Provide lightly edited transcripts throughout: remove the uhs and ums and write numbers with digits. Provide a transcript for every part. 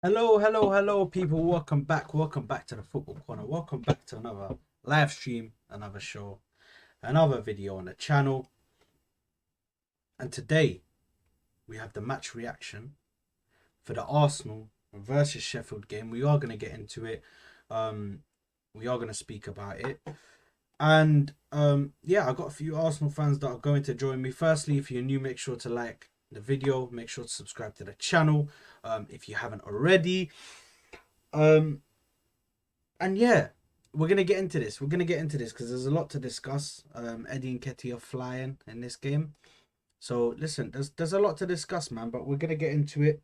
Hello, people. Welcome back. Welcome back to the Football Corner. Welcome back to another live stream, another show, another video on the channel. And today we have the match reaction for the Arsenal versus Sheffield game. We are going to get into it. We are going to speak about it. And yeah, I got a few Arsenal fans that are going to join me. Firstly, if you're new, make sure to like the video. Make sure to subscribe to the channel if you haven't already. And yeah, we're gonna get into this. Because there's a lot to discuss. Eddie and Ketty are flying in this game, so listen, there's a lot to discuss, man. But we're gonna get into it.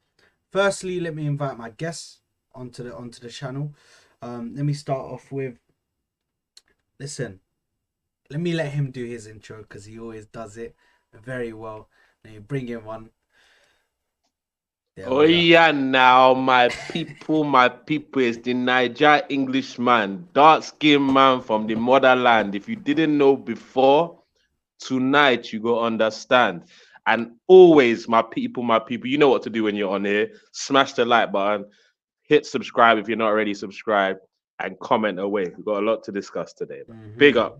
Firstly, let me invite my guests onto the channel. Let me start off with. Listen, let me let him do his intro because he always does it very well. Let me bring him one. Oh yeah, now my people is the Niger Englishman, dark skinned man from the motherland. If you didn't know before, tonight you go understand. And always, my people, you know what to do when you're on here. Smash the like button, hit subscribe if you're not already subscribed, and comment away. We've got a lot to discuss today. Big up,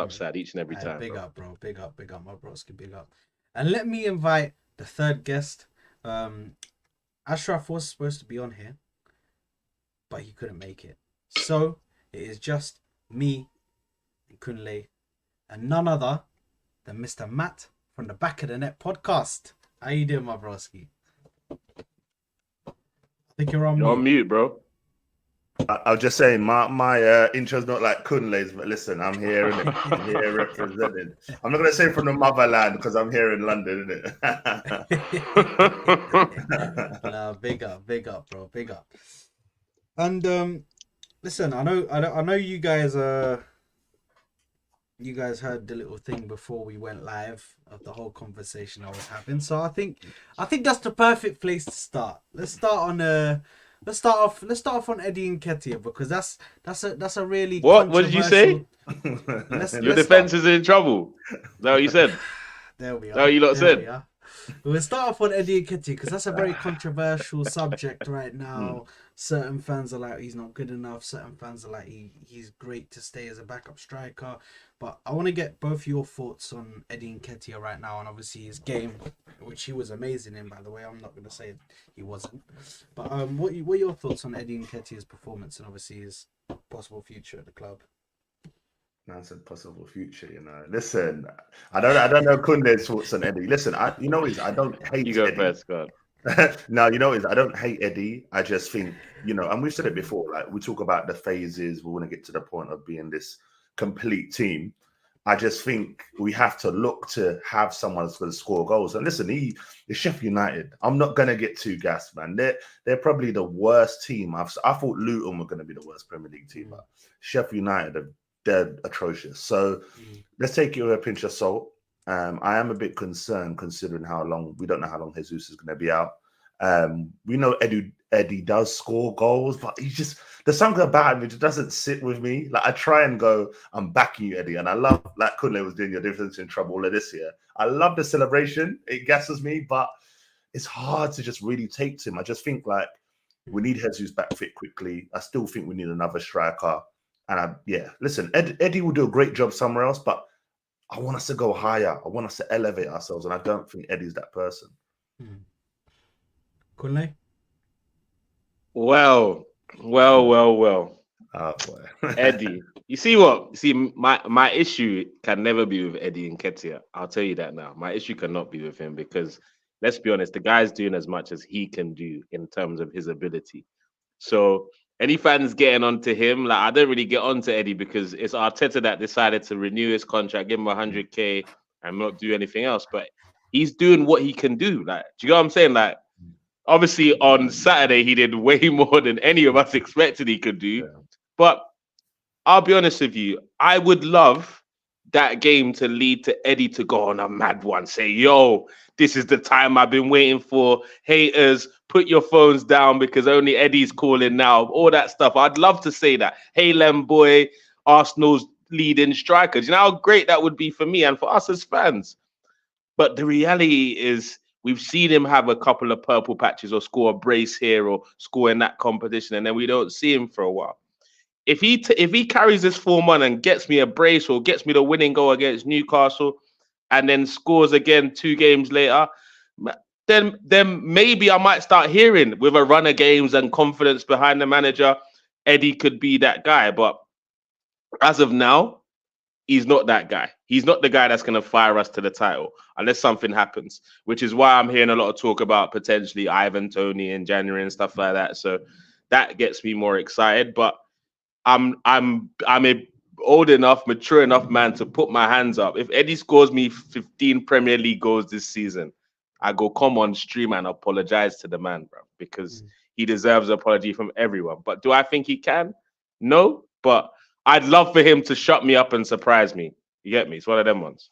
Sad, each and every time. Big up, bro. Big up, my broski. Big up. And let me invite the third guest. Ashraf was supposed to be on here, but he couldn't make it. So it is just me and Kunle, and none other than Mr. Matt from the Back of the Net podcast. How you doing, my broski? I think you're on mute, bro. I was just saying, my intro's not like Kunle's, but listen, I'm here, innit? I'm here represented. I'm not going to say from the motherland because I'm here in London, innit? Nah, big up, bro, big up. And listen, I know you guys heard the little thing before we went live of the whole conversation I was having. So I think that's the perfect place to start. Let's start off on Eddie and Nketiah because that's a really what did you say? Your defense is in trouble. Is that what you said? There we are. That what you lot said? We'll start off on Eddie and Nketiah because that's a very controversial subject right now. Certain fans are like he's not good enough. Certain fans are like he's great to stay as a backup striker. But I want to get both your thoughts on Eddie Nketiah right now, and obviously his game, which he was amazing in, by the way. I'm not going to say he wasn't. But what are your thoughts on Eddie Nketiah's performance and obviously his possible future at the club? That's a possible future, you know. Listen, I don't know Kunde's thoughts on Eddie. Listen, I don't hate you go Eddie. First, God. No, I don't hate Eddie. I just think, and we've said it before, like we talk about the phases, we want to get to the point of being this complete team. I just think we have to look to have someone that's going to score goals. And listen, is Sheffield United. I'm not going to get too gassed, man. They're probably the worst team. I thought Luton were going to be the worst Premier League team, but Sheffield United they're atrocious. So let's take it with a pinch of salt. I am a bit concerned considering we don't know how long Jesus is going to be out. We know Eddie does score goals, but there's something about him which doesn't sit with me. Like I try and go, I'm backing you, Eddie, and I love like Kunle was doing your difference in trouble all of this year. I love the celebration; it gasses me, but it's hard to just really take to him. I just think like we need Jesus back fit quickly. I still think we need another striker, and listen, Eddie will do a great job somewhere else, but I want us to go higher. I want us to elevate ourselves, and I don't think Eddie's that person. Kunle? Well. Oh boy. Eddie. You see what? My issue can never be with Eddie Nketiah. I'll tell you that now. My issue cannot be with him because let's be honest, the guy's doing as much as he can do in terms of his ability. So any fans getting onto him, like I don't really get onto Eddie because it's Arteta that decided to renew his contract, give him 100k and not do anything else. But he's doing what he can do. Like, do you know what I'm saying? Like, obviously on Saturday he did way more than any of us expected he could do. Yeah. But I'll be honest with you, I would love that game to lead to Eddie to go on a mad one. Say, yo, this is the time I've been waiting for. Haters, put your phones down because only Eddie's calling now. All that stuff. I'd love to say that. Hey, Lem boy, Arsenal's leading strikers. You know how great that would be for me and for us as fans. But the reality is We've seen him have a couple of purple patches or score a brace here or score in that competition, and then we don't see him for a while. If he carries this form on and gets me a brace or gets me the winning goal against Newcastle, and then scores again 2 games later, then maybe I might start hearing with a run of games and confidence behind the manager, Eddie could be that guy. But as of now, he's not that guy. He's not the guy that's going to fire us to the title unless something happens, which is why I'm hearing a lot of talk about potentially Ivan Toney in January and stuff like that. So that gets me more excited. But I'm a old enough, mature enough man to put my hands up. If Eddie scores me 15 Premier League goals this season, I go come on stream and apologize to the man, bro, because he deserves an apology from everyone. But do I think he can? No, but I'd love for him to shut me up and surprise me. You get me? It's one of them ones.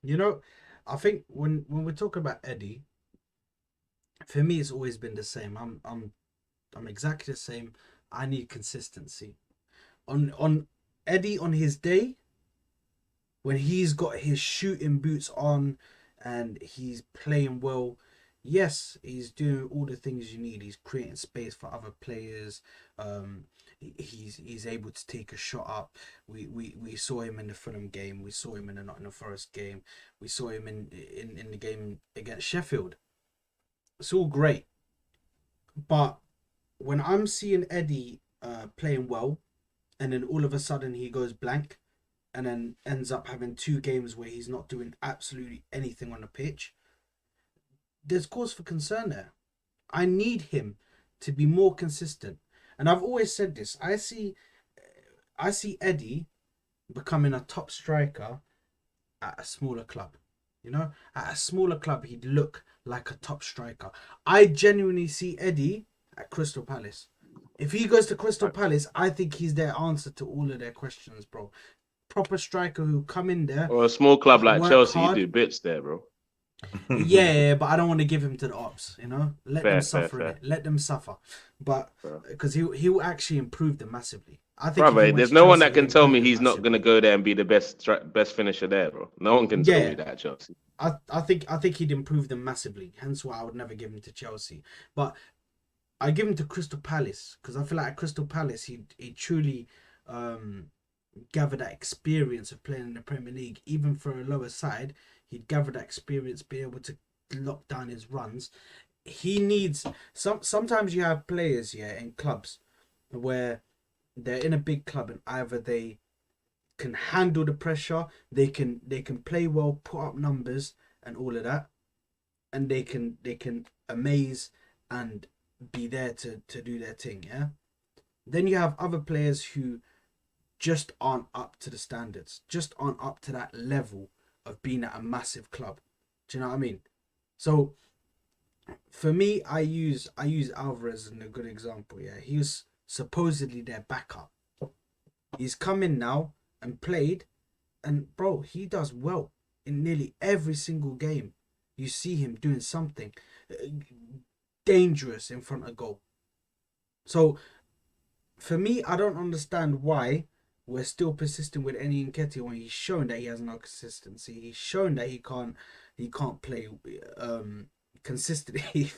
You know, I think when we're talking about Eddie, for me it's always been the same. I'm exactly the same. I need consistency. On Eddie on his day, when he's got his shooting boots on and he's playing well, yes, he's doing all the things you need. He's creating space for other players. He's able to take a shot up. We saw him in the Fulham game. We saw him in the Nottingham Forest game. We saw him in the game against Sheffield. It's all great. But when I'm seeing Eddie playing well, and then all of a sudden he goes blank, and then ends up having 2 games where he's not doing absolutely anything on the pitch, there's cause for concern there. I need him to be more consistent. And I've always said this. I see Eddie becoming a top striker at a smaller club. You know, at a smaller club, he'd look like a top striker. I genuinely see Eddie at Crystal Palace. If he goes to Crystal Palace, I think he's their answer to all of their questions, bro. Proper striker who come in there. Or a small club like Chelsea, hard. you do bits there, bro. Yeah, but I don't want to give him to the ops, you know. Let Fair, them suffer fair. in it. Let them suffer. But because he will actually improve them massively. I think. Brother, if he went there's to no one Chelsea, that can he'll tell improve me them he's not massively. going to go there and be the best finisher there, bro. No one can tell me that, Chelsea. I think he'd improve them massively. Hence why I would never give him to Chelsea. But I give him to Crystal Palace because I feel like at Crystal Palace he truly gather that experience of playing in the Premier League. Even for a lower side, he'd gather that experience, be able to lock down his runs. He needs sometimes you have players in clubs where they're in a big club and either they can handle the pressure, they can play well, put up numbers and all of that, and they can amaze and be there to do their thing. Then you have other players who just aren't up to the standards, just aren't up to that level of being at a massive club. Do you know what I mean? So for me, I use Alvarez as a good example. He was supposedly their backup. He's come in now and played, and bro, he does well in nearly every single game. You see him doing something dangerous in front of goal. So for me, I don't understand why we're still persisting with Eddie Nketiah when he's shown that he has no consistency. He's shown that he can't play consistently.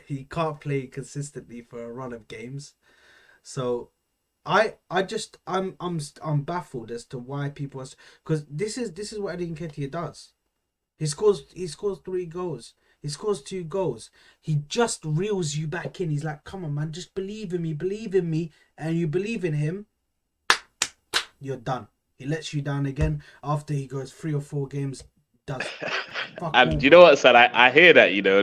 He can't play consistently for a run of games. So I'm baffled as to why people are, because this is what Eddie Nketiah does. He scores 3 goals. He scores 2 goals. He just reels you back in. He's like, come on, man, just believe in me, and you believe in him, you're done. He lets you down again after he goes 3 or 4 games. Does And you know what, son? I hear that. You know,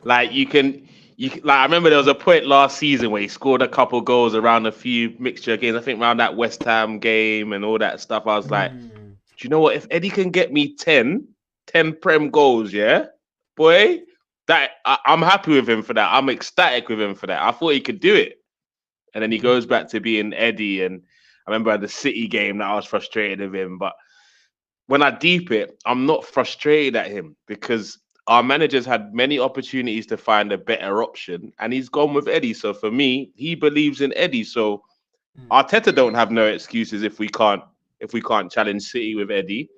like I remember there was a point last season where he scored a couple goals around a few mixture games. I think around that West Ham game and all that stuff. I was like, do you know what? If Eddie can get me 10 Prem goals, boy, that I'm happy with him for that. I'm ecstatic with him for that. I thought he could do it, and then he goes back to being Eddie. And I remember at the City game that I was frustrated with him, but when I deep it, I'm not frustrated at him because our manager's had many opportunities to find a better option, and he's gone with Eddie. So for me, he believes in Eddie. So Arteta don't have no excuses if we can't challenge City with Eddie.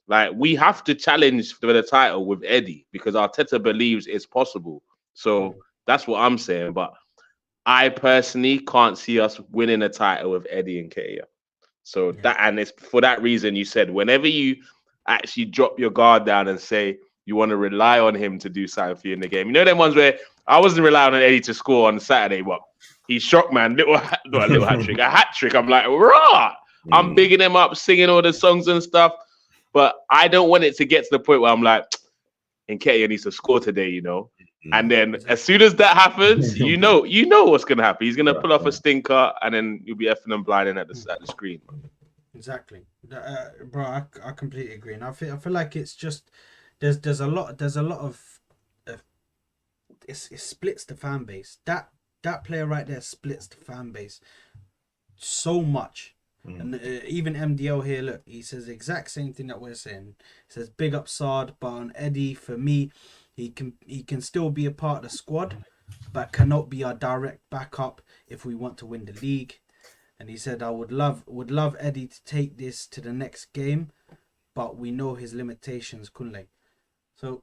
Like we have to challenge for the title with Eddie because Arteta believes it's possible. So that's what I'm saying. But I personally can't see us winning a title with Eddie and Nketiah. So that, and it's for that reason you said whenever you actually drop your guard down and say you want to rely on him to do something for you in the game. You know them ones where I wasn't relying on Eddie to score on Saturday, but he's shocked, man. Not a little hat trick, a hat trick. I'm like, rah! I'm bigging him up, singing all the songs and stuff. But I don't want it to get to the point where I'm like, Nketiah needs to score today, you know. And then as soon as that happens, you know what's gonna happen. He's gonna pull off a stinker, and then you'll be effing and blinding at the screen. Exactly, bro. I completely agree, and I feel like it's just there's a lot of it splits the fan base. That player right there splits the fan base so much. And even MDL here, look, he says the exact same thing that we're saying. He says big up Sard, but on Eddie, for me, he can still be a part of the squad, but cannot be our direct backup if we want to win the league. And he said I would love Eddie to take this to the next game, but we know his limitations, Kunle. So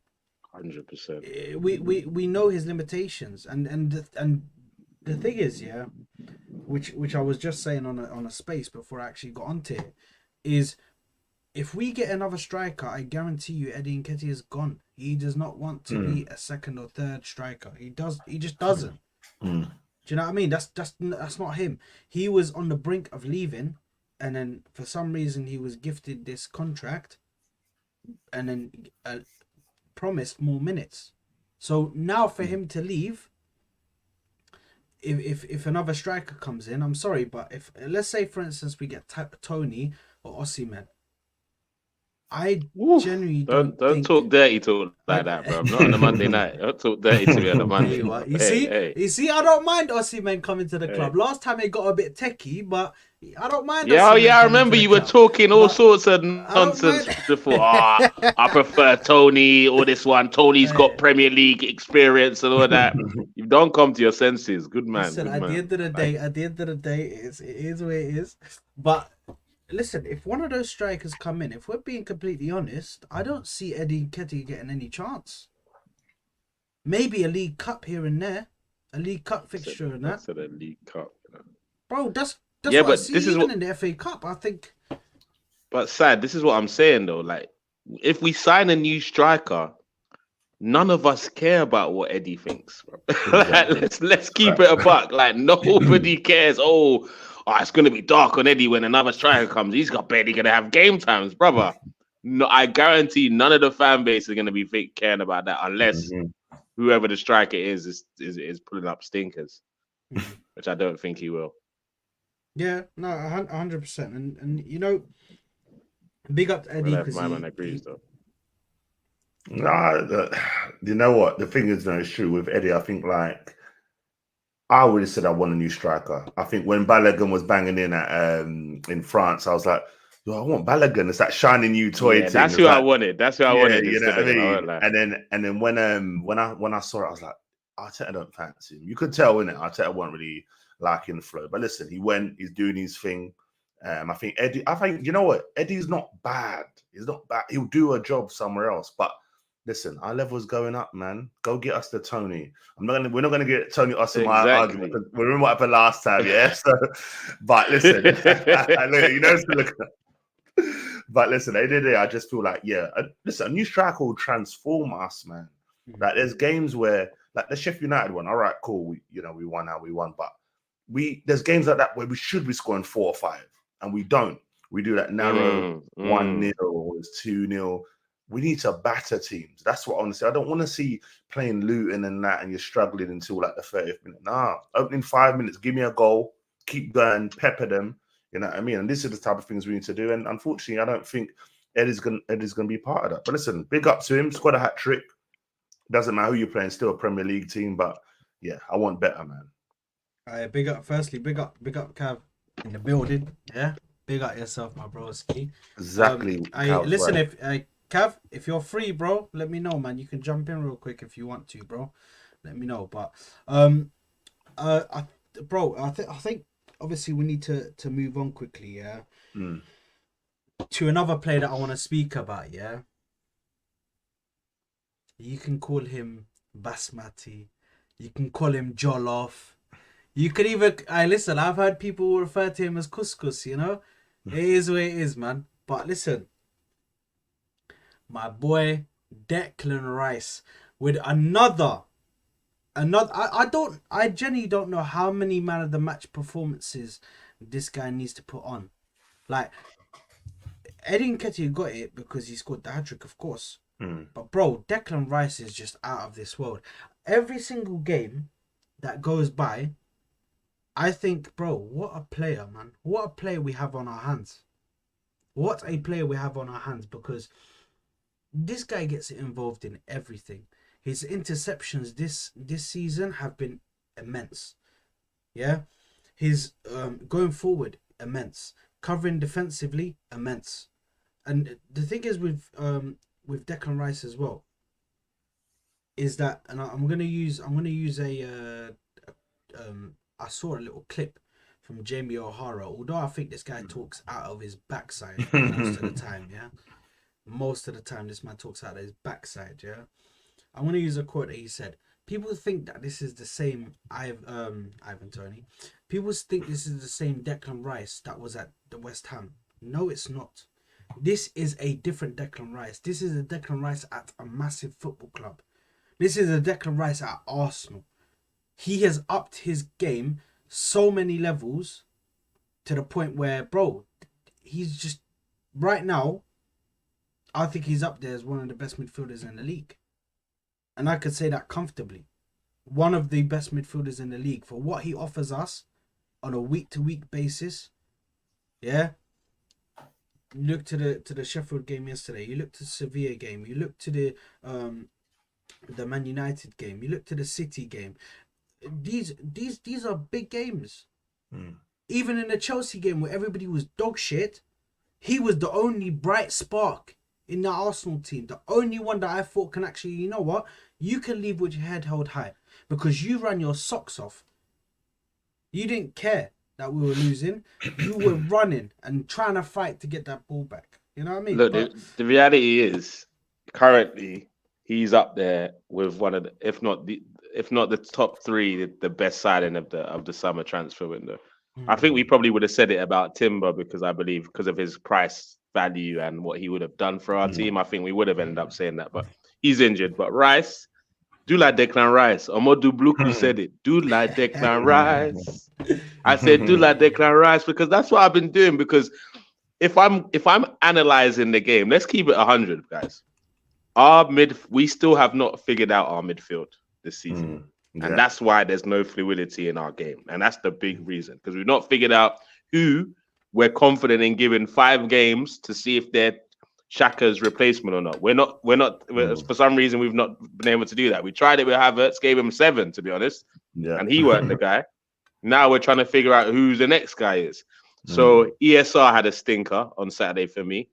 100%. We know his limitations, and the thing is, yeah, which I was just saying on a space before I actually got onto it, is if we get another striker, I guarantee you Eddie Nketiah is gone. He does not want to be a second or third striker. He just doesn't. Do you know what I mean? That's not him. He was on the brink of leaving, and then for some reason he was gifted this contract, and then promised more minutes. So now for him to leave, if another striker comes in, I'm sorry, but if let's say for instance we get Tony or Osimhen, I genuinely don't talk dirty talk like that, bro. Not on a Monday night. Don't talk dirty to me on a Monday. You see, I don't mind Osimhen coming to the club. Last time it got a bit techie, but I don't mind. I remember you were talking all sorts of nonsense before. I prefer Tony or this one. Tony's got Premier League experience and all that. You don't come to your senses. Good man. Listen, at the end of the day, it is where it is. But listen, if one of those strikers come in, if we're being completely honest, I don't see Eddie Nketiah getting any chance. Maybe a League Cup here and there, a League Cup fixture and that. That's a League Cup, bro. That's what I see. This even in the FA Cup, I think. But sad, this is what I'm saying though. Like, if we sign a new striker, none of us care about what Eddie thinks. Like, let's keep it a buck. Like, nobody cares. Oh, it's going to be dark on Eddie when another striker comes. He's barely going to have game times, brother. No, I guarantee none of the fan base is going to be caring about that unless whoever the striker is pulling up stinkers, which I don't think he will. Yeah, no, 100%. And you know, big up to Eddie because my man agrees though. Nah, you know what? The thing is, it's true with Eddie. I think like I already said I want a new striker. I think when Balogun was banging in France, I was like, yo, I want Balogun. It's that shiny new toy. Yeah, that's who I wanted. That's who I wanted. You know what I mean? And then when I saw it, I was like, Arteta don't fancy him. You could tell, innit? Arteta wasn't really liking the flow. But listen, he went. He's doing his thing. I think Eddie. You know what? Eddie's not bad. He's not bad. He'll do a job somewhere else. But listen, our level's going up, man. Go get us the Tony. We're not gonna get Tony Osimhen argument. Remember what happened last time, yeah. So, but listen, But listen, I just feel like, listen, a new striker will transform us, man. Like there's games where, like the Sheffield United one, all right, cool. We won how we won, but there's games like that where we should be scoring 4 or 5, and we don't. We do that narrow 1-0 or it's 2-0. We need to batter teams. That's what I want to say. I don't want to see playing Luton and that, and you're struggling until like the 30th minute. Nah, opening 5 minutes, give me a goal, keep going, pepper them. You know what I mean? And this is the type of things we need to do. And unfortunately, I don't think Eddie's gonna be part of that. But listen, big up to him. Scored a hat trick. Doesn't matter who you're playing, still a Premier League team. But yeah, I want better, man. All right, big up Cav in the building. Yeah, big up yourself, my broski. Exactly. Listen, right. Cav, if you're free, bro, let me know, man. You can jump in real quick if you want to, bro. Let me know. But I think obviously we need to move on quickly. Yeah. to another player that I want to speak about, yeah? You can call him Basmati. You can call him Jollof. You could even... listen, I've heard people refer to him as couscous, you know? It is what it is, man. But listen, my boy Declan Rice with another... I genuinely don't know how many man of the match performances this guy needs to put on. Like, Eddie Nketiah got it because he scored the hat-trick, of course. But bro, Declan Rice is just out of this world. Every single game that goes by, I think, bro, what a player, man. What a player we have on our hands. What a player we have on our hands, because this guy gets involved in everything. His interceptions this season have been immense. Yeah? His going forward, immense. Covering defensively, immense. And the thing is with Declan Rice as well, is that, and I'm gonna use a I saw a little clip from Jamie O'Hara. Although I think this guy talks out of his backside most of the time, yeah. Most of the time, this man talks out of his backside, yeah. I'm gonna use a quote that he said. People think that this is the same Ivan Toney. People think this is the same Declan Rice that was at the West Ham. No, it's not. This is a different Declan Rice. This is a Declan Rice at a massive football club. This is a Declan Rice at Arsenal. He has upped his game so many levels to the point where, bro, he's just... Right now, I think he's up there as one of the best midfielders in the league. And I could say that comfortably. One of the best midfielders in the league for what he offers us on a week-to-week basis. Yeah? You look to the Sheffield game yesterday. You look to the Sevilla game. You look to the Man United game. You look to the City game. These are big games. Even in the Chelsea game where everybody was dog shit, he was the only bright spark in the Arsenal team. The only one that I thought can actually, you know what? You can leave with your head held high because you ran your socks off. You didn't care that we were losing. You were running and trying to fight to get that ball back. You know what I mean? Look, the reality is, currently, he's up there with one of the, if not the top three, the best signing of the summer transfer window. I think we probably would have said it about Timber because I believe because of his price value and what he would have done for our team, I think we would have ended up saying that. But he's injured. But Rice, do like Declan Rice. Omodu Bluku said it. Do like Declan Rice. I said do like Declan Rice because that's what I've been doing. Because if I'm analyzing the game, let's keep it 100, guys. We still have not figured out our midfield this season. And that's why there's no fluidity in our game. And that's the big reason. Because we've not figured out who we're confident in giving 5 games to see if they're Xhaka's replacement or not. For some reason, we've not been able to do that. We tried it with Havertz, gave him 7, to be honest. Yeah. And he weren't the guy. Now we're trying to figure out who the next guy is. So ESR had a stinker on Saturday for me.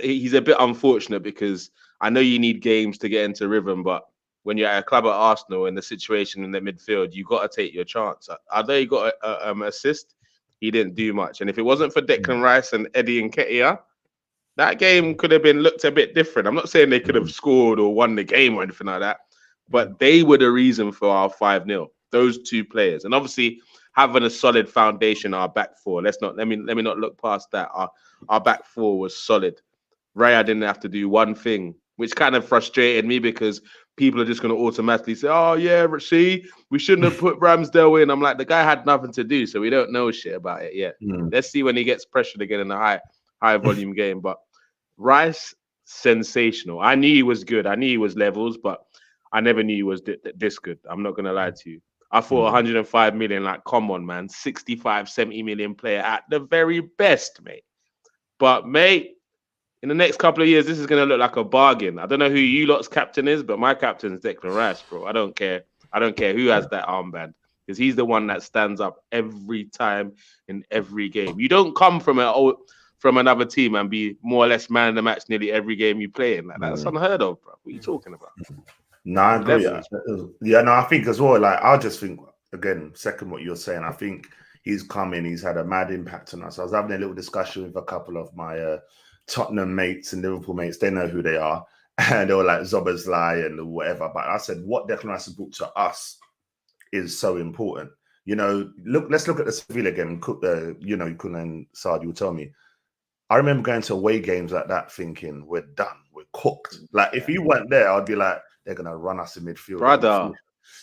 He's a bit unfortunate because I know you need games to get into rhythm, but when you're at a club at Arsenal in the situation in the midfield, you got to take your chance. Although he got an assist, he didn't do much. And if it wasn't for Declan Rice and Eddie Nketiah, that game could have been looked a bit different. I'm not saying they could have scored or won the game or anything like that, but they were the reason for our 5-0. Those 2 players, and obviously having a solid foundation, our back four. Let me not look past that. Our back four was solid. Raya didn't have to do one thing, which kind of frustrated me because people are just going to automatically say, "Oh yeah, see, we shouldn't have put Ramsdale in." I'm like, the guy had nothing to do, so we don't know shit about it yet. Let's see when he gets pressured again in a high volume game. But Rice, sensational. I knew he was good. I knew he was levels, but I never knew he was this good. I'm not going to lie to you. I thought 105 million, like, come on, man. 65, 70 million player at the very best, mate. But, mate, in the next couple of years, this is going to look like a bargain. I don't know who you lot's captain is, but my captain's Declan Rice, bro. I don't care. I don't care who has that armband because he's the one that stands up every time in every game. You don't come from another team and be more or less man of the match nearly every game you play in. Like, that's unheard of, bro. What are you talking about? No, I agree. Yeah, no, I think as well, like, I just think, again, second what you're saying, I think he's come in, he's had a mad impact on us. I was having a little discussion with a couple of my Tottenham mates and Liverpool mates. They know who they are. And they were like Zoboslai and whatever. But I said, what Declan Rice has brought to us is so important. You know, let's look at the Sevilla game. You know, Kun and Saad, you will tell me. I remember going to away games like that thinking, we're done, we're cooked. Like, if you weren't there, I'd be like, they're going to run us in midfield. Brother.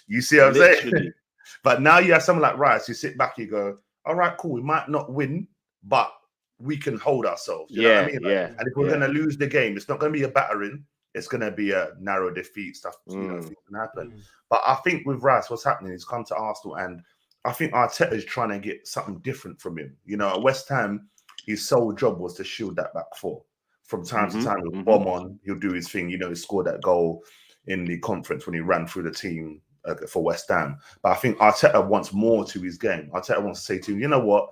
You see what I'm saying? Literally. But now you have someone like Rice, you sit back, you go, all right, cool, we might not win, but we can hold ourselves. You know what I mean? Yeah. And if we're going to lose the game, it's not going to be a battering. It's going to be a narrow defeat. Stuff, you know, things can happen. But I think with Rice, what's happening? He's come to Arsenal, and I think Arteta is trying to get something different from him. You know, at West Ham, his sole job was to shield that back four. From time to time, he'll bomb on, he'll do his thing. You know, he scored that goal in the conference when he ran through the team for West Ham. But I think Arteta wants more to his game. Arteta wants to say to him, you know what?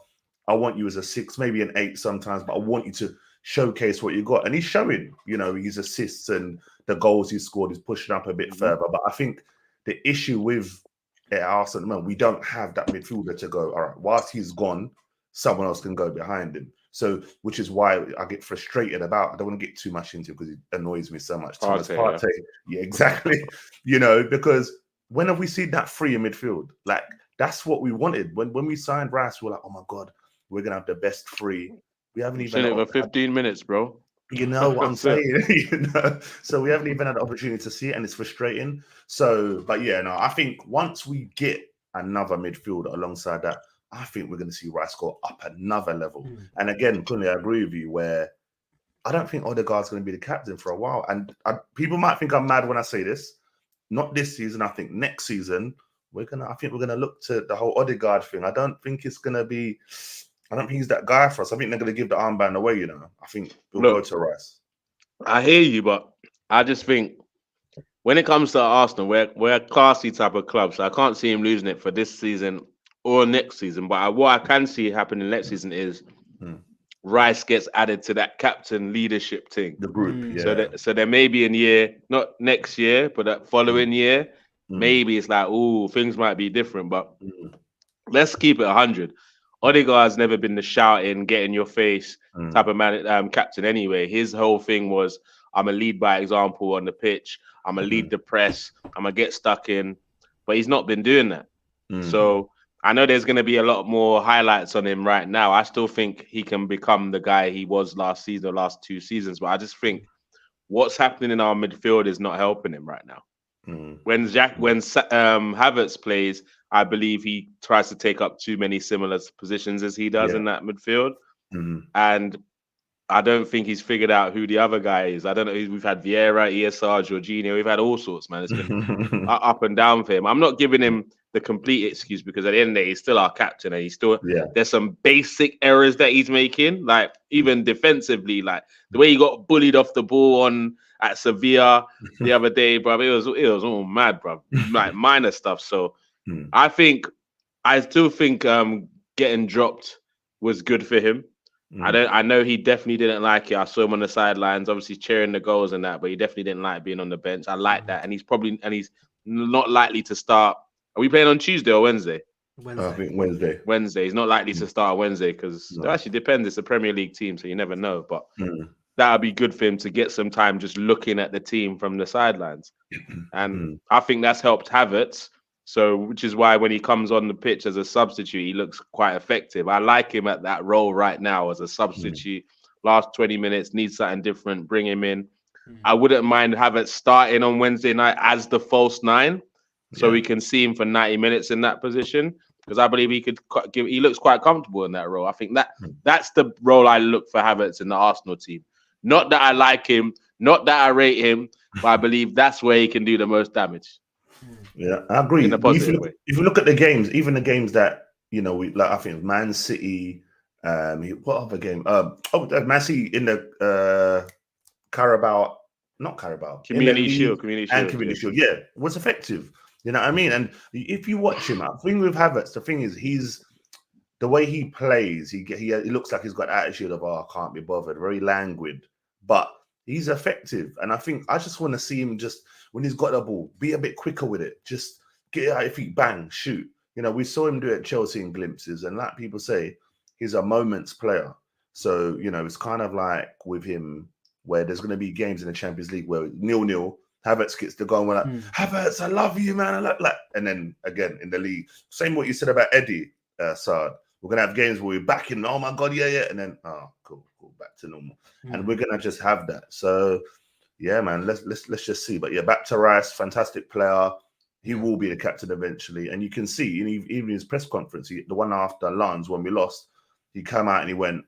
I want you as a 6, maybe an 8 sometimes, but I want you to showcase what you got. And he's showing, you know, his assists and the goals he scored. He's pushing up a bit further. But I think the issue with Arsenal at the moment, we don't have that midfielder to go, all right, whilst he's gone, someone else can go behind him. So, which is why I get frustrated about, I don't want to get too much into it because it annoys me so much. Partey. Yeah, exactly. You know, because when have we seen that free in midfield? Like, that's what we wanted. When we signed Rice, we were like, oh my God, we're going to have the best free. We haven't even... Seen it for 15 minutes, bro. You know what I'm saying? You know? So we haven't even had the opportunity to see it, and it's frustrating. So, but yeah, no, I think once we get another midfielder alongside that, I think we're going to see Rice go up another level. And again, Kunle, I agree with you where I don't think Odegaard's going to be the captain for a while. And people might think I'm mad when I say this. Not this season. I think next season I think we're gonna look to the whole Odegaard thing. I don't think he's that guy for us. I think they're gonna give the armband away. You know, I think we'll go to Rice. I hear you, but I just think when it comes to Arsenal, we're a classy type of club, so I can't see him losing it for this season or next season. But what I can see happening next season is Rice gets added to that captain leadership thing. The group, yeah. So there may be a year, not next year, but that following year, maybe it's like, oh, things might be different. But let's keep it 100. Odegaard's never been the shouting, get in your face type of man, captain anyway. His whole thing was, I'm a lead by example on the pitch. I'm a lead the press. I'm gonna get stuck in. But he's not been doing that. So I know there's going to be a lot more highlights on him right now. I still think he can become the guy he was last season, last 2 seasons. But I just think what's happening in our midfield is not helping him right now. When Havertz plays, I believe he tries to take up too many similar positions as he does in that midfield. And I don't think he's figured out who the other guy is. I don't know. We've had Vieira, ESR, Jorginho. We've had all sorts, man. It's been up and down for him. I'm not giving him the complete excuse because at the end of the day, he's still our captain and he's still there's some basic errors that he's making, like even defensively, like the way he got bullied off the ball at Sevilla the other day, bro. It was all mad, bro. Like minor stuff. So I still think getting dropped was good for him. I know he definitely didn't like it. I saw him on the sidelines, obviously cheering the goals and that, but he definitely didn't like being on the bench. I like that, and he's not likely to start. Are we playing on Tuesday or Wednesday? I think Wednesday. Wednesday. He's not likely to start on Wednesday because it actually depends. It's a Premier League team, so you never know. But that would be good for him to get some time just looking at the team from the sidelines. And I think that's helped Havertz. So, which is why when he comes on the pitch as a substitute, he looks quite effective. I like him at that role right now as a substitute. Last 20 minutes, needs something different, bring him in. I wouldn't mind Havertz starting on Wednesday night as the false 9. So we can see him for 90 minutes in that position because I believe he looks quite comfortable in that role. I think that's the role I look for Havertz in the Arsenal team. Not that I like him, not that I rate him, but I believe that's where he can do the most damage. Yeah, I agree. In a positive way. If you look at the games, even the games that, you know, I think Man City, what other game? Man City in the Community Shield. Community Shield. Yeah, was effective. You know what I mean? And if you watch him, the thing with Havertz, the thing is, the way he plays, he looks like he's got attitude of, I can't be bothered, very languid, but he's effective. And I think I just want to see him just, when he's got the ball, be a bit quicker with it. Just get it out your feet, bang, shoot. You know, we saw him do it at Chelsea in glimpses, and like people say, he's a moments player. So, you know, it's kind of like with him where there's going to be games in the Champions League where 0-0, Havertz gets the goal and we're like, Havertz, I love you, man. And then again in the league, same what you said about Eddie Saad. We're going to have games where we're back in, oh my God, yeah. And then, oh, cool, back to normal. And we're going to just have that. So, yeah, man, let's just see. But yeah, back to Rice, fantastic player. He will be the captain eventually. And you can see, even his press conference, the one after Lens when we lost, he came out and he went,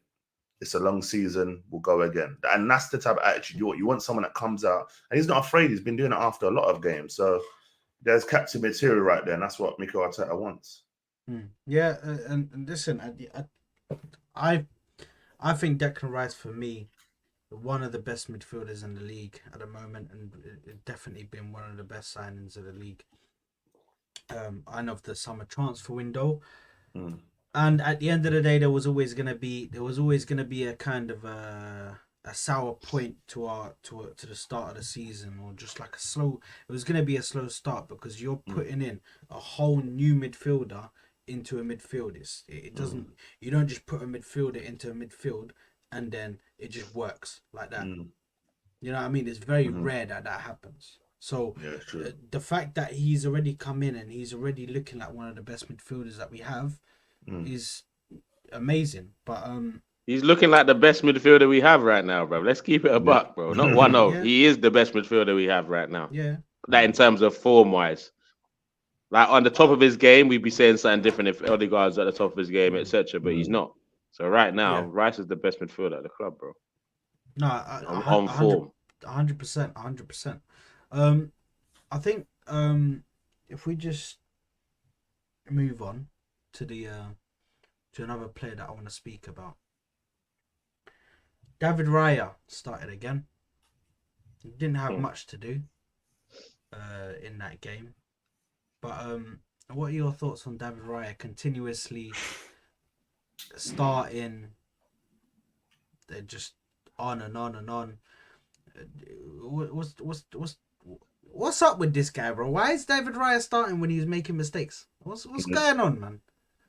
it's a long season, we'll go again. And that's the type of attitude you want. You want someone that comes out, and he's not afraid. He's been doing it after a lot of games. So there's captain material right there, and that's what Mikel Arteta wants. Yeah, and listen, I think Declan Rice, for me, one of the best midfielders in the league at the moment, and it definitely been one of the best signings of the league. I know of the summer transfer window. And at the end of the day, there was always gonna be a kind of a sour point to the start of the season, or just like it was gonna be a slow start, because you're putting in a whole new midfielder into a midfield. It doesn't, you don't just put a midfielder into a midfield and then it just works like that. You know what I mean? It's very rare that happens. So yeah, the fact that he's already come in and he's already looking like one of the best midfielders that we have is amazing. But he's looking like the best midfielder we have right now, bro. Let's keep it a buck, bro. Not one of. Yeah. He is the best midfielder we have right now. Yeah. That in terms of form wise. Like on the top of his game, we'd be saying something different if Odegaard's at the top of his game, etc. But he's not. So right now, Rice is the best midfielder at the club, bro. No, on form. 100%. I think if we just move on to to another player that I want to speak about. David Raya started again. He didn't have much to do in that game. But what are your thoughts on David Raya continuously starting? They're just on and on and on. What's up with this guy, bro? Why is David Raya starting when he's making mistakes? What's going on, man?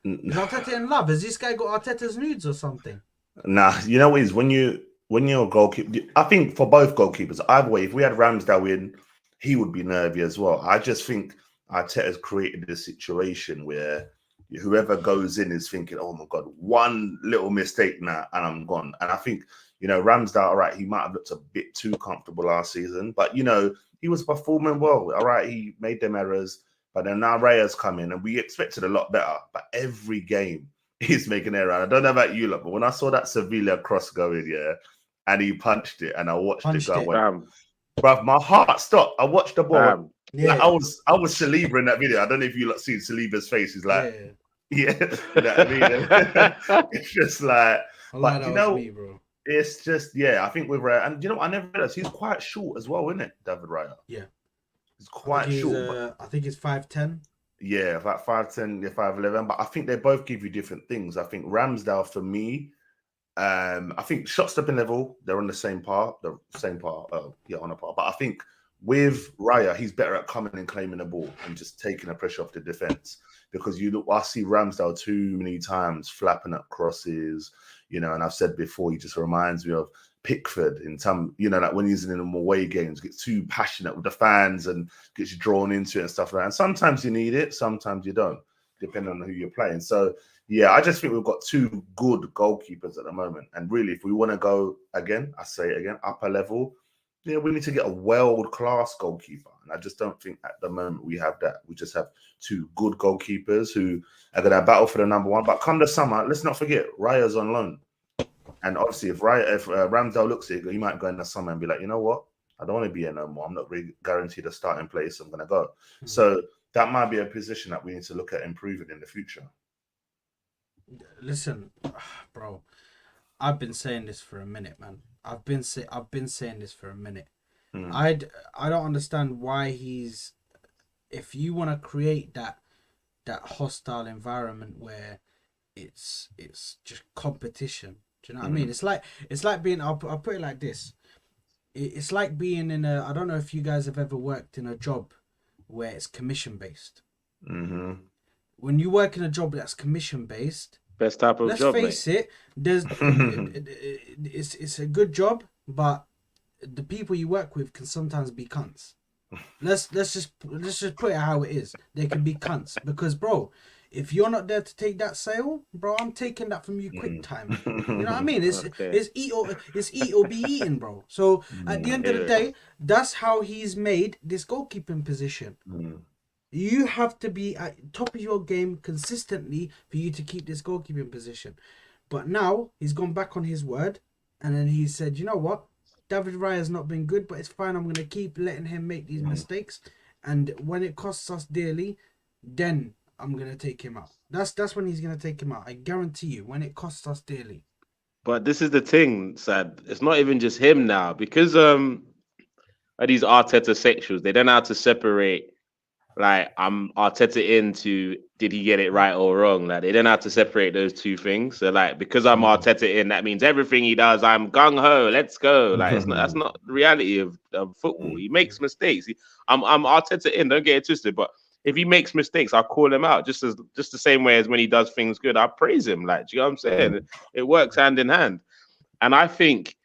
Is Arteta in love? Has this guy got Arteta's nudes or something? Nah, you know what it is when you're a goalkeeper. I think for both goalkeepers, either way, if we had Ramsdale in, he would be nervy as well. I just think Arteta's created a situation where whoever goes in is thinking, "Oh my God, one little mistake now, and I'm gone." And I think, you know, Ramsdale, all right, he might have looked a bit too comfortable last season, but you know, he was performing well. All right, he made them errors, but then now Raya's come in, and we expected a lot better. But every game he's making error. I don't know about you, lot, but when I saw that Sevilla cross going, and he punched it, and I watched it go, bruv, my heart stopped. I watched the ball. Yeah, like, I was Saliba in that video. I don't know if you lot seen Saliba's face. He's like, you know what I mean? It's just like, but you know, me, bro. It's just, I think with Raya, and you know, I never realized he's quite short as well, isn't it, David Raya? Yeah, he's quite short. I think he's 5'10". Yeah, about 5'10", 5'11". But I think they both give you different things. I think Ramsdale, for me, I think shot stepping level, they're on the same par. On a par. But I think with Raya, he's better at coming and claiming the ball and just taking the pressure off the defense. Because I see Ramsdale too many times flapping at crosses, you know, and I've said before, he just reminds me of Pickford in some, you know, like when he's in them away games, gets too passionate with the fans and gets drawn into it and stuff like that. And sometimes you need it, sometimes you don't, depending on who you're playing. So, yeah, I just think we've got two good goalkeepers at the moment. And really, if we want to go again, I say it again, upper level, we need to get a world-class goalkeeper. And I just don't think at the moment we have that. We just have two good goalkeepers who are going to battle for the number one. But come the summer, let's not forget, Raya's on loan. And obviously, if Ramsdale looks at it, he might go in the summer and be like, you know what? I don't want to be here no more. I'm not really guaranteed a starting place. I'm going to go. So that might be a position that we need to look at improving in the future. Listen, bro, I've been saying this for a minute, man. I've been saying this for a minute. I don't understand why if you want to create that hostile environment where it's just competition. Do you know what I mean? It's like being. I'll put it like this. It's like being in I don't know if you guys have ever worked in a job where it's commission based. when you work in a job that's commission based, Best type of let's job, face mate. it, it's a good job, but the people you work with can sometimes be cunts. Let's just put it how it is. They can be cunts because, bro, if you're not there to take that sale, bro, I'm taking that from you quick time. You know what I mean? Okay. It's eat or be eaten, bro. So at the end of the Yeah. day, that's how he's made this goalkeeping position. You have to be at top of your game consistently for you to keep this goalkeeping position. But now he's gone back on his word, and then he said, you know what? David Raya's not been good, but it's fine. I'm going to keep letting him make these mistakes. And when it costs us dearly, then I'm going to take him out. That's when he's going to take him out. I guarantee you, when it costs us dearly. But this is the thing, Sad. It's not even just him now because of these Arteta sexuals. They don't know how to separate. Like I'm Arteta into did he get it right or wrong? Like they don't have to separate those two things. So like because I'm Arteta in, that means everything he does, I'm gung ho, let's go. Like it's not that's not the reality of football. He makes mistakes. I'm Arteta in, don't get it twisted. But if he makes mistakes, I call him out just the same way as when he does things good, I praise him. Like, do you know what I'm saying? It works hand in hand. And I think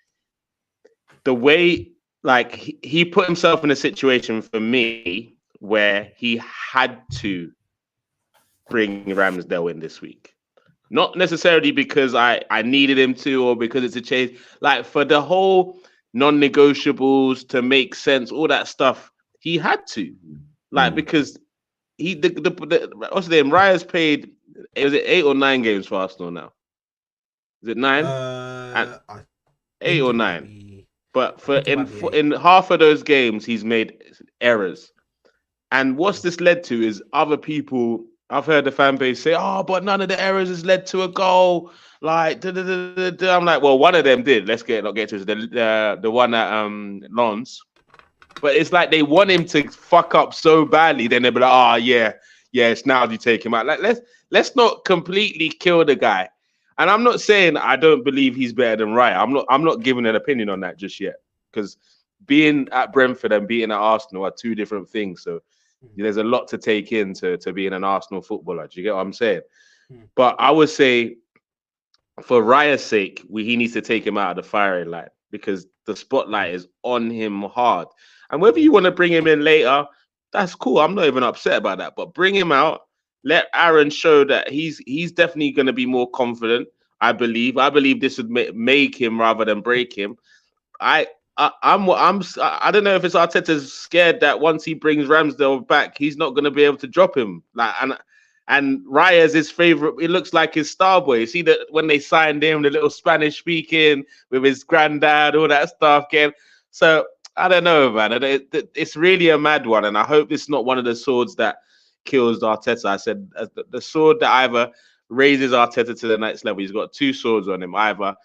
the way like he put himself in a situation for me where he had to bring Ramsdale in this week. Not necessarily because I needed him to or because it's a change. Like for the whole non-negotiables to make sense, all that stuff, he had to. Like because he the what's the name? Raya's played. Was it 8 or 9 games for Arsenal now? Is it 9? And I 8 or it might 9. be. But I think it might be 8. in half of those games, he's made errors. And what's this led to is other people. I've heard the fan base say, "Oh, but none of the errors has led to a goal." Like, I'm like, well, one of them did. Let's not get to it. The one at Lons. But it's like they want him to fuck up so badly. Then they'll be like, "Oh yeah, it's now you take him out." Like, let's not completely kill the guy. And I'm not saying I don't believe he's better than Raya. I'm not giving an opinion on that just yet because being at Brentford and being at Arsenal are two different things. So there's a lot to take in to being an Arsenal footballer. Do you get what I'm saying? But I would say for Raya's sake, he needs to take him out of the firing line because the spotlight is on him hard. And whether you want to bring him in later, that's cool. I'm not even upset about that. But bring him out. Let Aaron show that he's definitely going to be more confident. I believe this would make him rather than break him. I don't know if it's Arteta's scared that once he brings Ramsdale back, he's not going to be able to drop him. Like and Raya's his favorite. It looks like his star boy. You see that when they signed him, the little Spanish speaking with his granddad, all that stuff. Again, so I don't know, man. It's really a mad one, and I hope it's not one of the swords that kills Arteta. I said the sword that either raises Arteta to the next level. He's got 2 swords on him. Either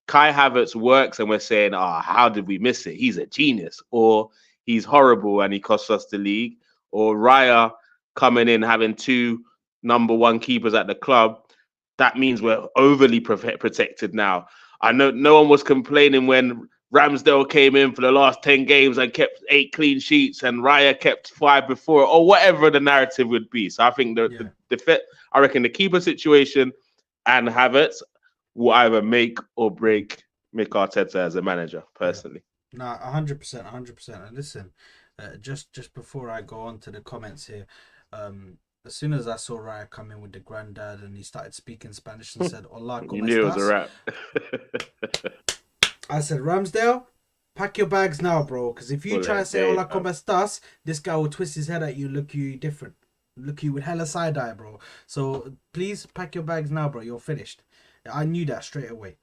Kai Havertz works and we're saying, oh, how did we miss it? He's a genius. Or he's horrible and he costs us the league. Or Raya coming in having 2 number 1 keepers at the club. That means we're overly protected now. I know no one was complaining when Ramsdale came in for the last 10 games and kept 8 clean sheets and Raya kept 5 before, or whatever the narrative would be. So I think I reckon the keeper situation and Havertz will either make or break Arteta as a manager, personally. No, 100%, 100%. And listen, just before I go on to the comments here, as soon as I saw Raya come in with the granddad and he started speaking Spanish and said, "Hola, ¿cómo You knew it was a estás?" wrap. I said, "Ramsdale, pack your bags now, bro. Because if you try to say "Hola, ¿cómo estás," this guy will twist his head at you, look you different, look you with hella side eye, bro. So please pack your bags now, bro. You're finished." I knew that straight away.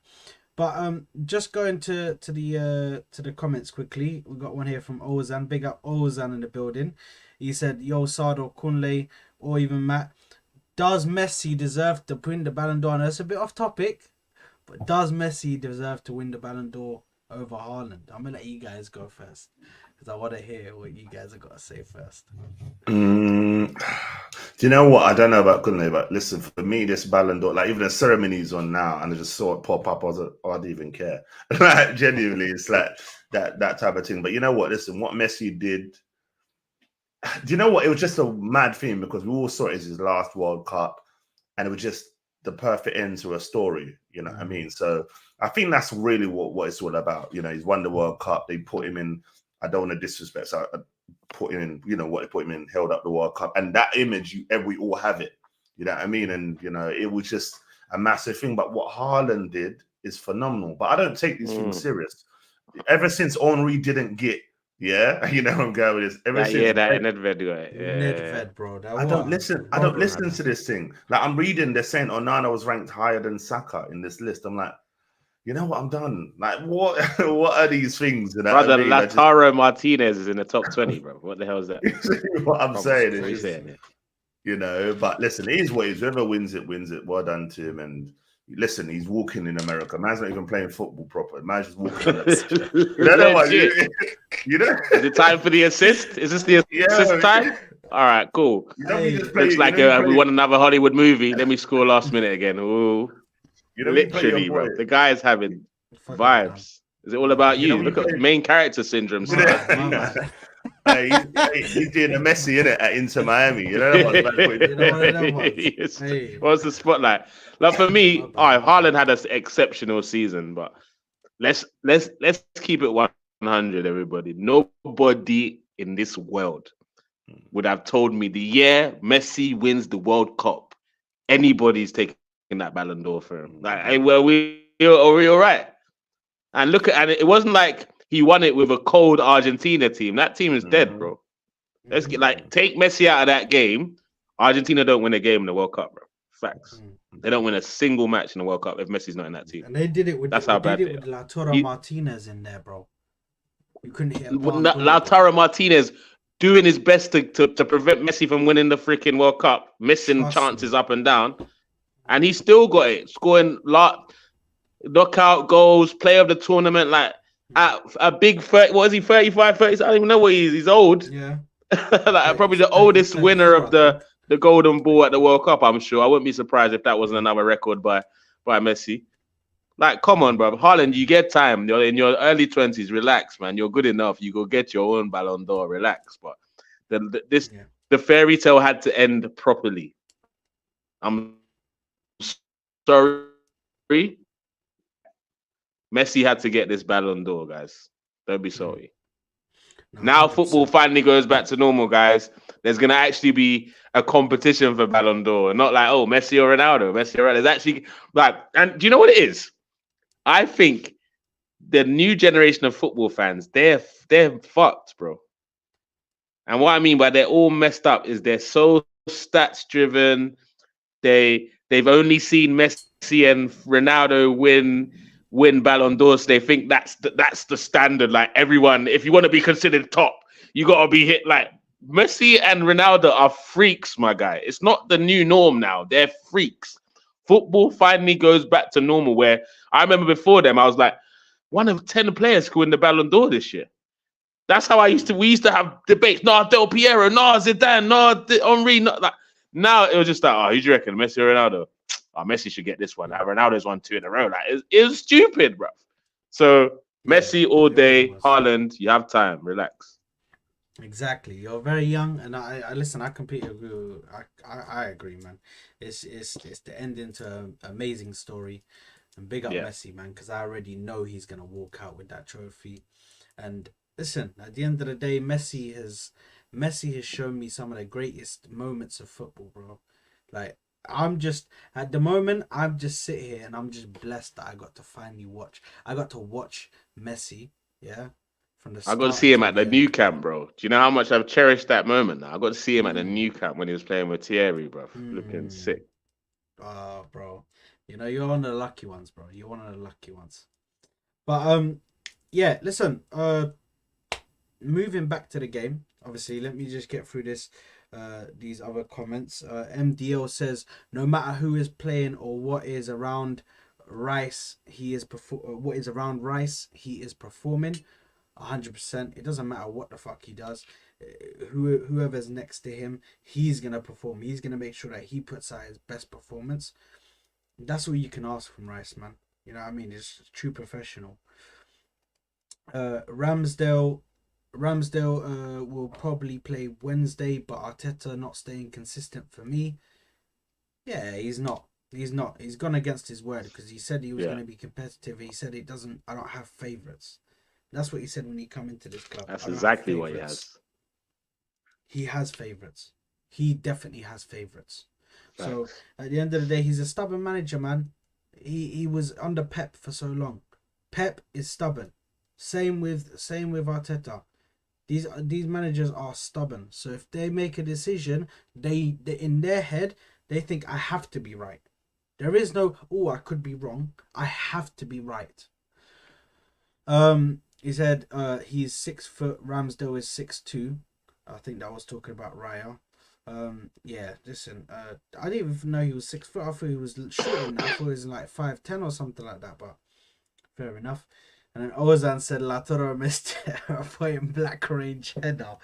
But just going to the comments quickly. We got one here from Ozan. Big up Ozan in the building. He said, "Yo, Sado, Kunle, or even Matt, does Messi deserve to win the Ballon d'Or?" Now, that's a bit off topic, but does Messi deserve to win the Ballon d'Or over Haaland? I'm gonna let you guys go first because I want to hear what you guys have got to say first. Do you know what? I don't know about Kunle, but listen, for me, this Ballon d'Or, like even the ceremony's on now, and I just saw it pop up. I didn't even care. Like genuinely, it's like that type of thing. But you know what? Listen, what Messi did do you know what? It was just a mad thing because we all saw it as his last World Cup, and it was just the perfect end to a story. You know what I mean? So I think that's really what it's all about. You know, he's won the World Cup. They put him in. I don't want to disrespect. So I put him in. You know what? They put him in. Held up the World Cup, and that image, we all have it. You know what I mean? And you know, it was just a massive thing. But what Haaland did is phenomenal. But I don't take these things serious. Ever since Henri didn't get, you know where I'm going with this. Ever since that Nedved guy. Nedved, bro. I don't listen. I don't listen to this thing. Like I'm reading, they're saying Onana was ranked higher than Saka in this list. I'm like, you know what? I'm done. Like, what? What are these things? You know Brother, what I mean? Lautaro Martinez is in the top 20, bro. What the hell is that? What I'm saying What are you is, saying? you know. But listen, it is what it is. Whoever wins it, wins it. Well done to him. And listen, he's walking in America. Man's not even playing football proper. Man's just walking on the pitch. You know what? You know? Is it time for the assist? Is this the assist time? All right, cool. Looks like we want another Hollywood movie. Let me score last minute again. Ooh, literally, bro. The guy is having vibes. Is it all about you? Look at main character syndrome. Hey, he's doing a Messi in it at Inter Miami. You know what's the spotlight? Like for me, Haaland had an exceptional season, but let's keep it 100, everybody. Nobody in this world would have told me the year Messi wins the World Cup, anybody's taking that Ballon d'Or for him. Like, hey, are we all right? And look at, and it wasn't like he won it with a cold Argentina team. That team is dead, bro. Let's get take Messi out of that game. Argentina don't win a game in the World Cup, bro. Facts. They don't win a single match in the World Cup if Messi's not in that team. And they did it with Lautaro Martinez in there, bro. You couldn't hit Lautaro Martinez doing his best to prevent Messi from winning the freaking World Cup, missing chances up and down, and he still got it, scoring knockout goals, player of the tournament, like at a big 30, what is he, 35, 30? I don't even know what he is. He's old. Yeah. Like probably the oldest winner of the Golden Ball at the World Cup, I'm sure. I wouldn't be surprised if that wasn't another record by Messi. Like, come on, bro. Haaland, you get time. You're in your early 20s. Relax, man. You're good enough. You go get your own Ballon d'Or. Relax. But the fairy tale had to end properly. I'm sorry. Messi had to get this Ballon d'Or, guys. Don't be sorry. Now football finally goes back to normal, guys. There's going to actually be a competition for Ballon d'Or. Not like, oh, Messi or Ronaldo. There's actually, like, and do you know what it is? I think the new generation of football fans, they're fucked, bro. And what I mean by they're all messed up is they're so stats driven. They've only seen Messi and Ronaldo win Ballon d'Or. So they think that's the standard. Like everyone, if you want to be considered top, you gotta be hit. Like Messi and Ronaldo are freaks, my guy. It's not the new norm now. They're freaks. Football finally goes back to normal, where I remember before them, I was like, one of 10 players could win the Ballon d'Or this year. That's how we used to have debates. No, Del Piero, no, Zidane, no, Henri, no. Like, now it was just like, oh, who do you reckon? Messi or Ronaldo? Oh, Messi should get this one. Now, Ronaldo's won 2 in a row. Like, it was stupid, bro. So Messi all day, Haaland, you have time, relax. Exactly. You're very young, and I listen. I completely agree. I agree, man. It's the ending to an amazing story, and big up Messi, man, because I already know he's gonna walk out with that trophy. And listen, at the end of the day, Messi has shown me some of the greatest moments of football, bro. Like I'm just sit here and I'm just blessed that I got to finally watch. I got to watch Messi, yeah. I got to see him at the new camp, bro. Do you know how much I've cherished that moment now? I got to see him at the new camp when he was playing with Thierry, bro. Looking sick. Oh, bro. You know, you're one of the lucky ones, bro. You're one of the lucky ones. But yeah, listen, moving back to the game, obviously, let me just get through these other comments. MDL says, no matter who is playing or what is around Rice, he is performing. 100%. It doesn't matter what the fuck he does. Whoever's next to him, he's gonna perform. He's gonna make sure that he puts out his best performance. That's all you can ask from Rice, man. You know what I mean? He's a true professional. Ramsdale Ramsdale will probably play Wednesday, but Arteta not staying consistent for me. Yeah, he's not. He's not. He's gone against his word because he said he was going to be competitive. He said it doesn't. I don't have favourites. That's what he said when he come into this club. That's I don't exactly have what he has. He has favourites. He definitely has favourites. So Facts. at the end of the day, he's a stubborn manager, man. He was under Pep for so long. Pep is stubborn. Same with Arteta. These managers are stubborn. So if they make a decision, they in their head they think I have to be right. There is no I could be wrong. I have to be right. He said he's 6 foot. Ramsdale is 6'2". I think that was talking about Raya. Yeah, listen, I didn't even know he was 6 foot. I thought he was shorter than that. I thought he was like 5'10" or something like that, but fair enough. And then Ozan said Latoro missed a point in Black Range header.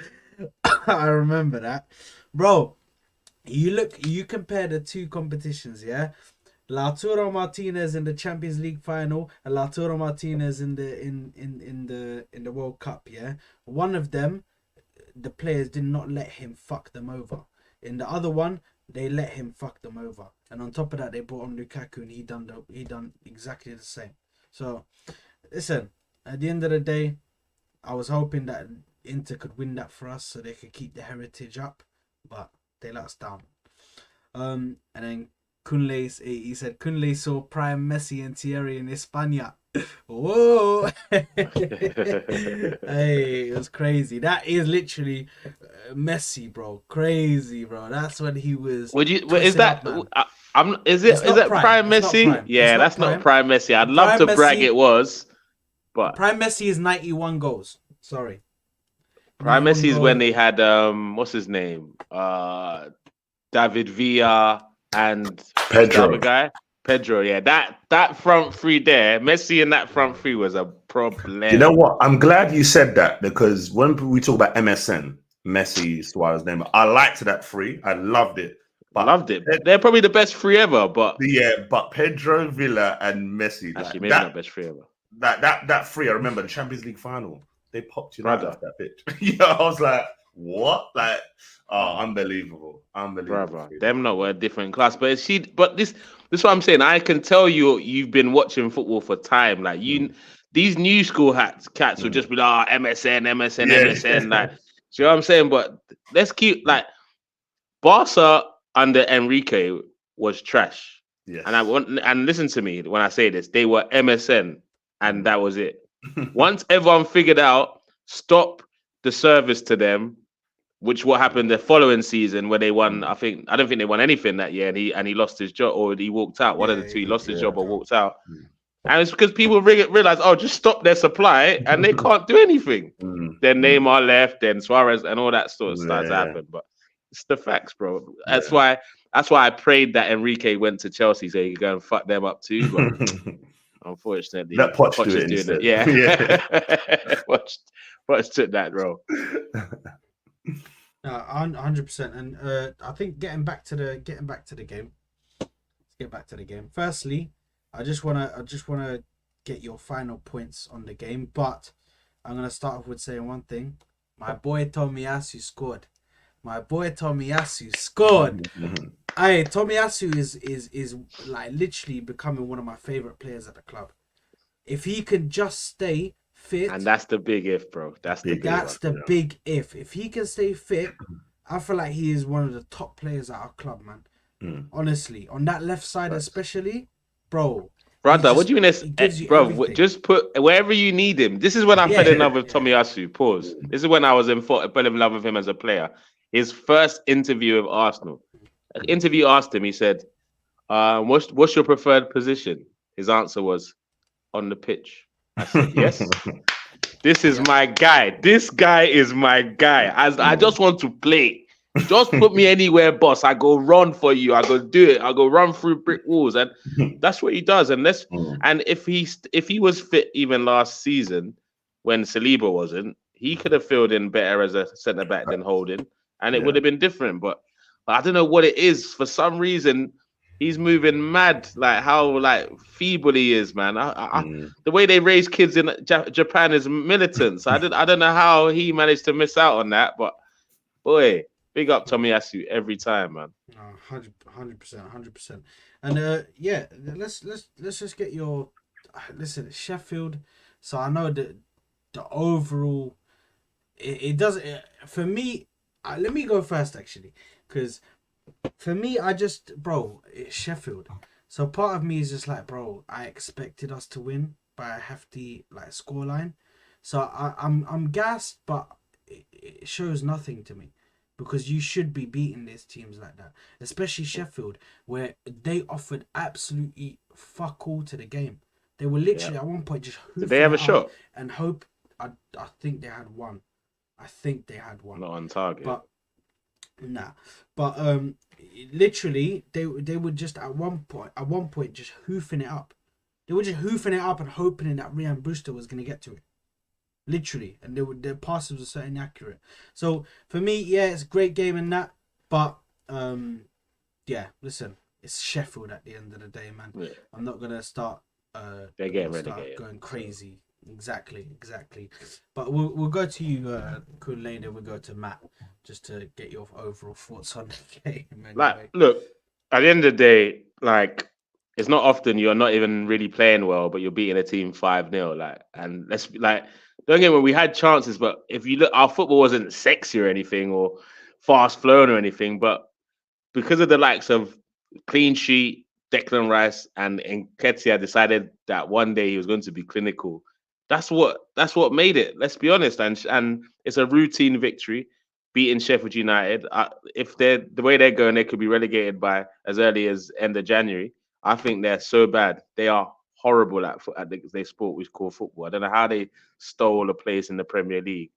I remember that. Bro, you compare the two competitions, yeah? Lautaro Martinez in the Champions League final and Lautaro Martinez in the World Cup, yeah? One of them, the players did not let him fuck them over. In the other one, they let him fuck them over. And on top of that, they brought on Lukaku and he done exactly the same. So listen, at the end of the day, I was hoping that Inter could win that for us so they could keep the heritage up, but they let us down. And then Kunle, he said Kunle saw prime Messi and Thierry in España. Whoa! Hey, it was crazy. That is literally Messi, bro. Crazy, bro. That's when he was. Would you? Is that? Is It's not it prime. prime It's not Messi? prime. Yeah, It's not that's prime. not prime Messi. I'd love Prime to brag Messi- it was, but Prime Messi is 91 goals. Sorry. prime 91 Messi is goals. when they had what's his name? David Villa and Pedro. the other guy. Pedro, yeah, that front three there, Messi in that front three was a problem. You know what? I'm glad you said that because when we talk about MSN, Messi, Suarez, Neymar, I liked that three. I loved it. But Loved it. They're probably the best three ever, but but Pedro, Villa, and Messi, actually, like maybe that, not best three ever. that three. I remember the Champions League final. They popped United Brother. off that pitch. Yeah, I was like, what? Like, unbelievable, Brother, them not were a different class, but this is what I'm saying. I can tell you've been watching football for time. Like these new school cats will just be like, MSN, MSN. Like, see what I'm saying? But let's keep like Barca under Enrique was trash. Yes. And listen to me when I say this, they were MSN, and that was it. Once everyone figured out, stop the service to them. Which what happened the following season where they won? I don't think they won anything that year, and he lost his job or he walked out. One of the two, he lost his job or walked out. And it's because people realized, just stop their supply, and they can't do anything. Then Neymar left, then Suarez, and all that sort of starts to happen. But it's the facts, bro. That's why I prayed that Enrique went to Chelsea so he could go and fuck them up too. But unfortunately, let Poch do is it doing instead. it. Yeah, Poch took that role. 100%. And I think getting back to the game. Let's get back to the game. Firstly, I just wanna get your final points on the game, but I'm gonna start off with saying one thing. My boy Tomiyasu scored. Hey, Tomiyasu is like literally becoming one of my favorite players at the club. If he can just stay fit, and that's the big if, bro. That's the big if. If he can stay fit, I feel like he is one of the top players at our club, man. Honestly, on that left side especially, bro. Brother, what do you mean? Bro, just put wherever you need him. This is when I fell in love with Tomiyasu. Pause. This is when I was fell in love with him as a player. His first interview with Arsenal. An interview asked him, he said, what's your preferred position? His answer was, on the pitch. I said, yes. This is my guy. This guy is my guy. I just want to play. Just put me anywhere, boss. I go run for you. I go do it. I go run through brick walls, and that's what he does. And and if he was fit even last season when Saliba wasn't, he could have filled in better as a centre back than Holding, and it would have been different. But I don't know what it is. For some reason, He's moving mad, like how like feeble he is, man. The way they raise kids in Japan is militant. So I don't know how he managed to miss out on that, but boy, big up Tomiyasu every time, man. No, 100%, 100%. And yeah, let's just get your listen, Sheffield. So I know that the overall it doesn't for me. Let me go first actually, because for me, I just bro, it's Sheffield. So part of me is just like, bro, I expected us to win by a hefty like scoreline. So I'm gassed, but it shows nothing to me because you should be beating these teams like that, especially Sheffield, where they offered absolutely fuck all to the game. They were Yeah. literally at one point just Did they hoofing have a it up shot? and hope. I think they had one. I think they had one, Not on target. but nah. But literally they were just at one point just hoofing it up. They were just hoofing it up and hoping that Ryan Brewster was gonna get to it. Literally, and their passes were so inaccurate. So for me, yeah, it's a great game in that, but yeah, listen, it's Sheffield at the end of the day, man. Yeah. I'm not gonna start They're getting relegated. going crazy. Exactly. But we'll go to you, Kun Lane, and we'll go to Matt just to get your overall thoughts on the game. Anyway. Like, look, at the end of the day, like, it's not often you're not even really playing well, but you're beating a team 5-0. Like, and let's be like, don't get me wrong, we had chances, but if you look, our football wasn't sexy or anything or fast flowing or anything, but because of the likes of clean sheet, Declan Rice and Nketiah decided that one day he was going to be clinical. That's what made it. Let's be honest, and it's a routine victory, beating Sheffield United. If they're the way they're going, they could be relegated by as early as end of January. I think they're so bad. They are horrible at the sport we call football. I don't know how they stole a place in the Premier League.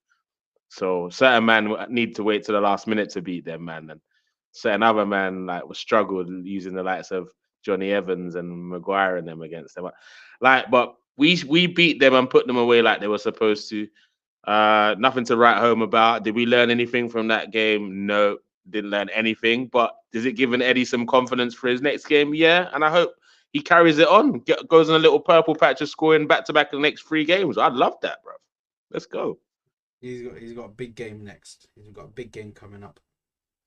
So certain man need to wait to the last minute to beat them, man, and certain other man like was struggled using the likes of Johnny Evans and Maguire and them against them. Like, but we beat them and put them away like they were supposed to. Nothing to write home about. Did we learn anything from that game? No, didn't learn anything. But does it give an Eddie some confidence for his next game? Yeah, and I hope he carries it on. Goes on a little purple patch of scoring back to back in the next 3 games. I'd love that, bro. Let's go. He's got a big game next. He's got a big game coming up.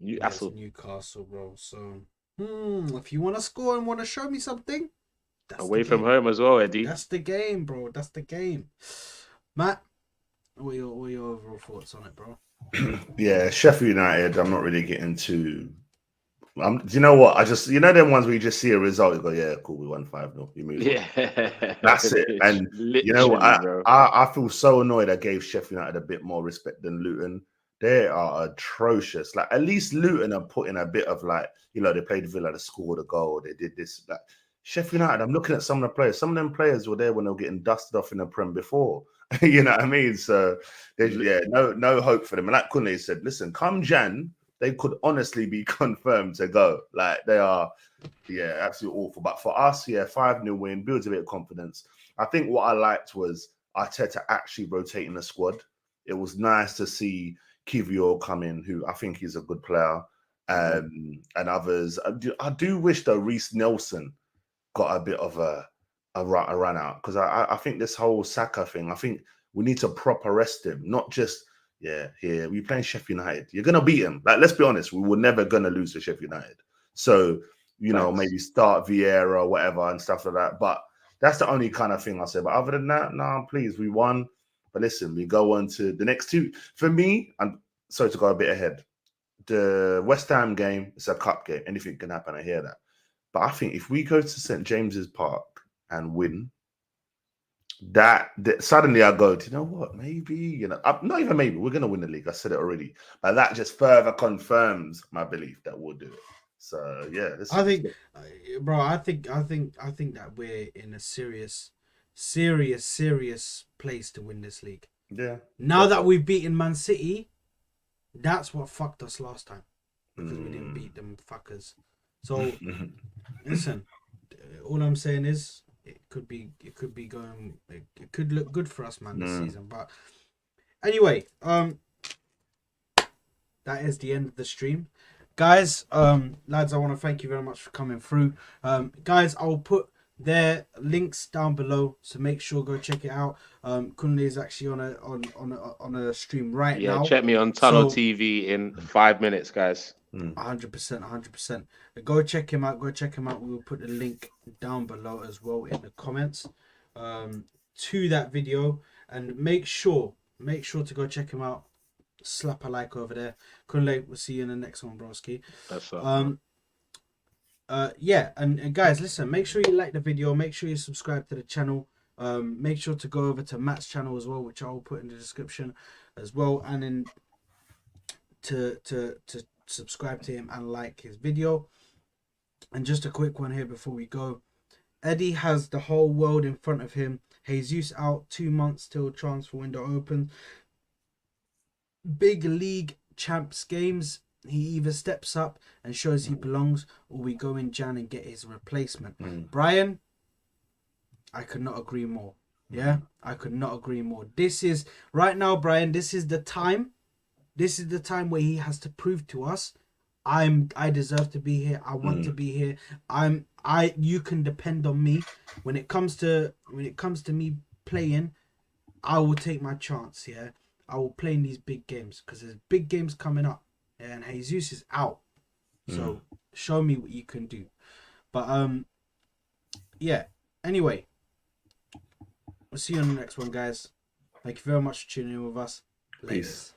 Newcastle. Newcastle, bro. So, if you want to score and want to show me something, that's Away the from game. home as well, Eddie. That's the game, bro. That's the game. Matt, what are your overall thoughts on it, bro? Yeah, Sheffield United. I'm not really getting too. Do you know what? I just, them ones where you just see a result, you go, yeah, cool, we won 5-0. You move on. Yeah, That's it. And you know what? I feel so annoyed I gave Sheffield United a bit more respect than Luton. They are atrocious. Like, at least Luton are putting a bit of like, they played Villa, they scored a goal, they did this. Like, Sheffield United, I'm looking at some of the players. Some of them players were there when they were getting dusted off in the Prem before. You know what I mean? So, no hope for them. And like Kunle said, listen, come Jan, they could honestly be confirmed to go. Like, they are, absolutely awful. But for us, 5-0 win, builds a bit of confidence. I think what I liked was Arteta actually rotating the squad. It was nice to see Kivior come in, who I think is a good player, and others. I do wish, though, Reece Nelson got a bit of a run out, because I think this whole Saka thing, I think we need to proper rest him, not just here we playing Sheffield United. You're gonna beat him. Like, let's be honest, we were never gonna lose to Sheffield United. So maybe start Vieira or whatever and stuff like that. But that's the only kind of thing I say. But other than that, no, please, we won. But listen, we go on to the next two. For me, I'm sorry to go a bit ahead. The West Ham game, it's a cup game. Anything can happen. I hear that. But I think if we go to St. James's Park and win, that suddenly I go, do you know what? Maybe, not even maybe, we're going to win the league. I said it already. But that just further confirms my belief that we'll do it. So, yeah. I think that we're in a serious place to win this league. Yeah. Now that we've beaten Man City, that's what fucked us last time. Because we didn't beat them fuckers. So, listen, all I'm saying is it could look good for us, man, this season. But anyway, that is the end of the stream. guys, lads, I want to thank you very much for coming through. Guys, I'll put their links down below, so make sure go check it out. Kunle is actually on a stream right Yeah, now. check me on Tunnel So- TV in 5 minutes, guys. 100%, 100%. Go check him out. Go check him out. We will put the link down below as well in the comments to that video, and make sure to go check him out. Slap a like over there. Kunle, we'll see you in the next one, broski. That's up. Yeah, and guys, listen, make sure you like the video, make sure you subscribe to the channel. Make sure to go over to Matt's channel as well, which I will put in the description as well, and then to subscribe to him and like his video. And just a quick one here before we go. Eddie has the whole world in front of him. Jesus out, 2 months till transfer window opens. Big league champs games, he either steps up and shows he belongs, or we go in Jan and get his replacement. Brian, I could not agree more. Yeah, I could not agree more. This is right now, Brian. This is the time. This is the time where he has to prove to us, I deserve to be here. I want to be here. You can depend on me when it comes to me playing. I will take my chance. Yeah, I will play in these big games because there's big games coming up, and Jesus is out. So show me what you can do. But yeah. Anyway, we'll see you on the next one, guys. Thank you very much for tuning in with us. Peace.